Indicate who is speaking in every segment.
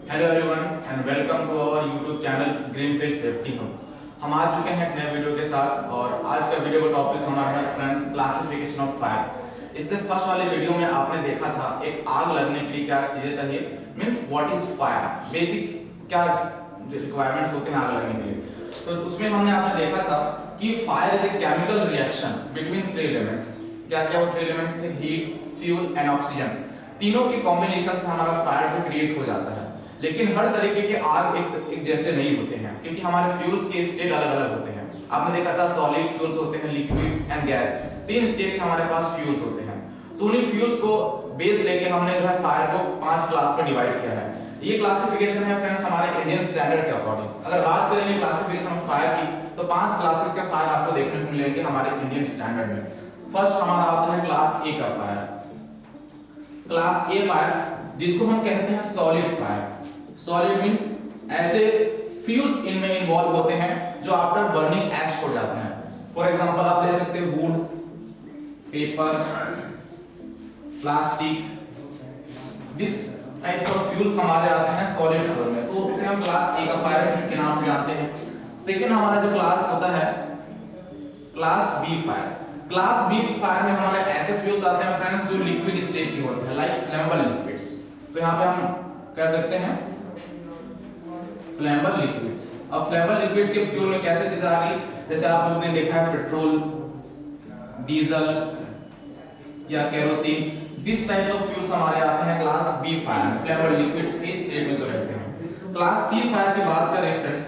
Speaker 1: Hello everyone and welcome to our YouTube channel Greenfield Safety Hub. हम आ चुके हैं एक नए वीडियो के साथ और आज का वीडियो का टॉपिक हमारा है फ्रेंड्स क्लासिफिकेशन ऑफ फायर। इससे फर्स्ट वाले वीडियो में आपने देखा था एक आग लगने के लिए क्या चीजें चाहिए, means what is fire, basic क्या रिक्वायरमेंट्स होते हैं आग लगने के लिए। तो उसमें हमने आपने देखा था कि fire is a chemical reaction between three elements. क्या क्या वो थ्री एलिमेंट्स थे? Heat, fuel and oxygen. तीनों के कॉम्बिनेशन से हमारा फायर जो क्रिएट हो जाता है। लेकिन हर तरीके के आग एक जैसे नहीं होते हैं क्योंकि हमारे फ्यूल्स के स्टेट अलग अलग होते हैं। आपने देखा था सॉलिड फ्यूल्स होते हैं, लिक्विड एंड गैस, तीन स्टेट के हमारे पास फ्यूल्स होते हैं। तो उन्हीं फ्यूल्स को बेस लेके हमने जो है फायर को 5 क्लास में डिवाइड किया है। ये क्लासिफिकेशन है फ्रेंड्स हमारे इंडियन स्टैंडर्ड के अकॉर्डिंग। अगर बात करेंगे क्लासिफिकेशन ऑफ फायर की तो 5 क्लासेस के फायर आपको देखने को मिलेंगे हमारे इंडियन स्टैंडर्ड में। फर्स्ट हमारा आता है क्लास ए का फायर। क्लास ए फायर जिसको हम कहते हैं सॉलिड फायर। सॉलिड मींस ऐसे फ्यूल्स इनमें इन्वॉल्व होते हैं जो आफ्टर बर्निंग ऐश छोड़ जाते हैं। फॉर एग्जांपल आप ले सकते हो would, paper, plastic, this types of fuels हमारे आते हैं सॉलिड फॉर्म में, तो उसे हम क्लास ए का फायर के नाम से जानते हैं। सेकंड हमारा जो क्लास होता है class B fire. Class B fire में हमारे ऐसे फ्यूल्स आते हैं फ्रेंड्स जो लिक्विड स्टेट के होते हैं, लाइक फ्लेमेबल लिक्विड्स। तो यहां पे हम कह सकते हैं फ्लेमेबल लिक्विड्स। अब फ्लेमेबल लिक्विड्स के फ्यूल में कैसे चीजें आ गई, जैसे आप लोगों ने देखा है पेट्रोल, डीजल या kerosene, this types of fuels हमारे आते हैं क्लास बी फायर में, फ्लेमेबल लिक्विड्स के स्टेट में जो रहते हैं। क्लास सी फायर की बात करें फ्रेंड्स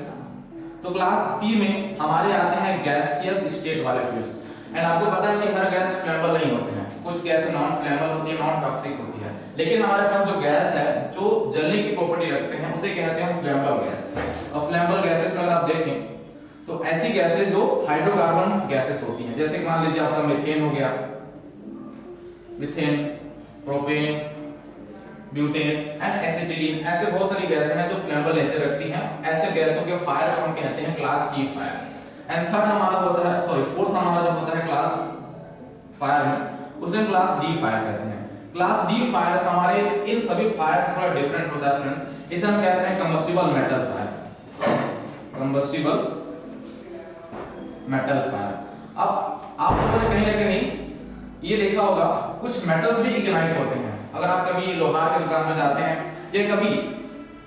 Speaker 1: तो क्लास सी में हमारे आते हैं गैसियस स्टेट वाले फ्यूल्स। एंड आपको पता है कि हर गैस फ्लेमेबल नहीं होते हैं, कुछ गैस नॉन फ्लेमेबल होती है, नॉन टॉक्सिक होती है। लेकिन हमारे पास जो गैस है जो जलने की प्रॉपर्टी रखते हैं उसे कहते हैं फ्लेमेबल गैस। और फ्लेमेबल गैसेस में अगर आप देखें तो ऐसी गैसेस जो हाइड्रोकार्बन गैसेस होती हैं, जैसे मान लीजिए आपका मीथेन हो गया, methane, propane, butane and acetylene, ऐसे बहुत सारी गैसें हैं जो फ्लेमेबल नेचर रखती हैं। ऐसे गैसों के फायर को हम कहते हैं class C fire. And third हमारा होता है फोर्थ हमारा जो होता है क्लास फायर में उसे क्लास डी फायर कहते हैं। क्लास डी फायर हमारे इन सभी फायर से थोड़ा डिफरेंट होता है फ्रेंड्स। इसे हम कहते हैं combustible metal fire. Combustible metal fire. अब आप लोगों ने कहीं ना कहीं ये देखा होगा कुछ मेटल्स भी इग्नाइट होते हैं। अगर आप कभी लोहार की दुकान में जाते हैं या कभी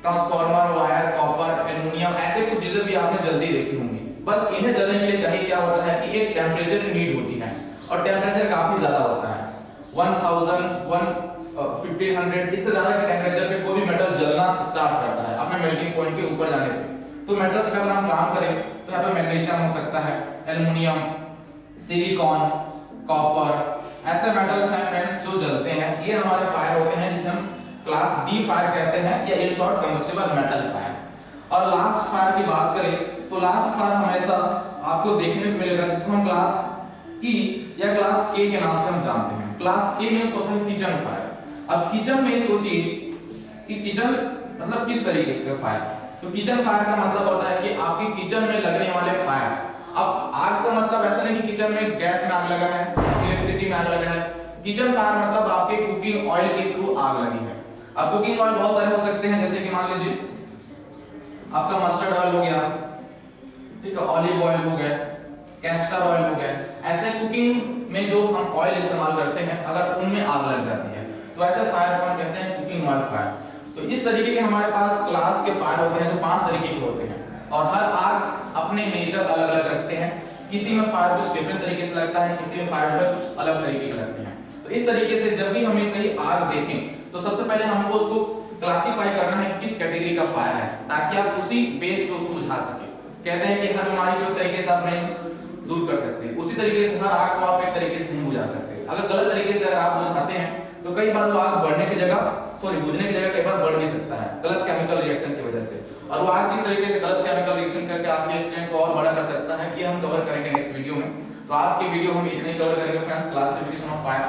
Speaker 1: ट्रांसफार्मर, वायर, कॉपर, एल्युमिनियम, ऐसे कुछ चीजें भी आपने जल्दी देखी होंगी। बस इन्हें जलने के लिए चाहिए क्या होता है कि एक टेम्परेचर की नीड होती है और टेम्परेचर काफी ज्यादा होता है, 1000, 1500, इससे ज्यादा के टेम्परेचर पे कोई भी मेटल जलना स्टार्ट करता है अपने मेल्टिंग पॉइंट के ऊपर जाने पे। तो मेटल्स का अगर हम काम करें तो यहाँ पे मैग्नीशियम हो सकता है, एल्युमिनियम, सिलिकॉन, कॉपर, ऐसे मेटल्स हैं फ्रेंड्स जो जलते हैं। ये हमारे फायर होते हैं जिसे हम क्लास डी फायर कहते हैं या in short combustible metal fire. और लास्ट फायर की बात करें तो लास्ट फायर हमेशा आपको देखने को मिलेगा जिसको हम क्लास ई या क्लास के नाम से हम जानते हैं। क्लास के मींस होता है किचन फायर। अब किचन में सोचिए कि किचन मतलब किस तरीके का फायर। तो किचन फायर का मतलब होता है कि आपके किचन में लगने वाले फायर। अब आग का मतलब ऐसा नहीं कि किचन में गैस में आग लगा है, इलेक्ट्रिसिटी में आग लगा है। किचन फायर मतलब आपके कुकिंग ऑयल के थ्रू आग लगी है। अब कुकिंग ऑयल बहुत सारे हो सकते हैं, जैसे कि मान लीजिए आपका मस्टर्ड ऑयल हो गया, ठीक है, ऑलिव ऑयल हो गया, कैस्टर ऑयल हो गया। ऐसे कुकिंग में जो हम ऑयल इस्तेमाल करते हैं अगर उनमें आग लग जाती है तो ऐसे फायर को हम कहते हैं कुकिंग ऑयल फायर। तो इस तरीके के हमारे पास क्लास के फायर होते हैं जो 5 तरीके के होते हैं और हर आग अपने नेचर अलग अलग रखते हैं। किसी में फायर कुछ डिफरेंट तरीके से लगता है, किसी में फायर कुछ अलग तरीके के लगते हैं। तो इस तरीके से जब भी हमें कहीं आग देखें तो सबसे पहले हमको उसको क्लासिफाई करना है किस कैटेगरी का फायर है, ताकि आप उसी बेस पे उसको बुझा सके। कहते हैं कि हर बीमारी को तरीके से आप नहीं दूर कर सकते, उसी तरीके से हर आग को आप एक तरीके से नहीं बुझा सकते। अगर गलत तरीके से अगर आप बुझाते हैं तो कई बार वो आग बुझने की जगह कई बार बढ़ भी सकता है गलत केमिकल रिएक्शन की वजह से। और वो आग किस तरीके से गलत केमिकल रिएक्शन करके आपके एक्सीडेंट को और बड़ा कर सकता है, ये हम कवर करेंगे नेक्स्ट वीडियो में। तो आज की वीडियो हम इतने ही कवर करेंगे फ्रेंड्स, क्लासिफिकेशन ऑफ फायर।